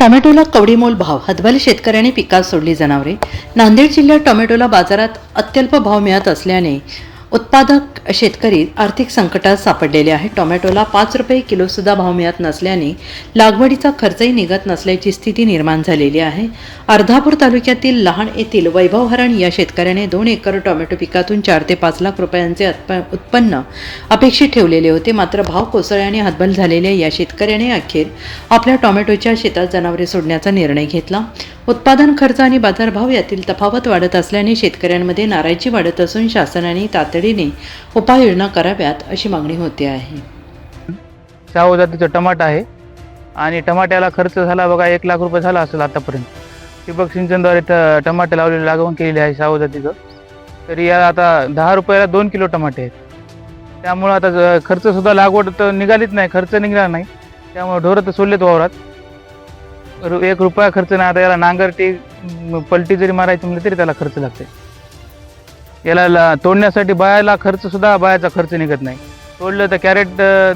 टोमॅटोला कवडीमोल भाव, हतबल शेतकऱ्यांनी पिकात सोडली जनावरे। नांदेड जिल्ह्यात टोमॅटोला बाजारात अत्यल्प भाव मिळत असल्याने उत्पादक शेतकरी आर्थिक संकटात सापडलेले आहेत। टोमॅटोला 5 रुपये किलो सुद्धा भाव मिळत नसल्याने लागवडीचा खर्चही निघत नसल्याची स्थिती निर्माण झालेली आहे। अर्धापूर तालुक्यातील लहान येथील वैभव हरण या शेतकऱ्याने 2 एकर टोमॅटो पिकातून 4 ते 5 लाख रुपयांचे उत्पन्न अपेक्षित ठेवलेले होते। मात्र भाव कोसळल्याने हतबल झालेल्या या शेतकऱ्याने अखेर आपल्या टोमॅटोच्या शेतात जनावरे सोडण्याचा निर्णय घेतला। उत्पादन खर्च आणि बाजारभाव यातील तफावत वाढत असल्याने शेतकऱ्यांमध्ये नाराजी वाढत असून शासनाने तातडीने उपाययोजना कराव्यात अशी मागणी होते आहे। शाहू जातीचं टमाटा आहे आणि टमाट्याला खर्च झाला बघा 1 लाख रुपये झाला असेल आतापर्यंत। ठिबक सिंचनद्वारे टमाटे लावलेले लागवण केलेली आहे शाहू जातीचं। तरी या आता 10 रुपयाला 2 किलो टमाटे आहेत। त्यामुळे आता खर्च सुद्धा लागवड तर निघालीच नाही, खर्च निघाला नाही, त्यामुळे ढोरं तर सोडलेत वावरात। 1 रुपया खर्च नाही। आता याला नांगरटी पलटी जरी मारायची म्हणलं तरी त्याला खर्च लागते। याला तोडण्यासाठी बायाला खर्च सुद्धा बायाचा खर्च निघत नाही। तोडलं तर कॅरेट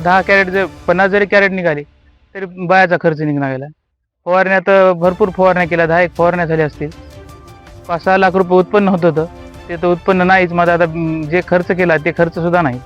10 कॅरेट जर 50 जरी कॅरेट निघाली तरी बायाचा खर्च निघणार गेला। फवारण्या तर भरपूर फवारण्या केल्या, 10 एक फवारण्या झाल्या असतील। 5-6 लाख रुपये उत्पन्न होत होतं, ते तर उत्पन्न नाहीच। माझा आता जे खर्च केला ते खर्च सुद्धा नाही।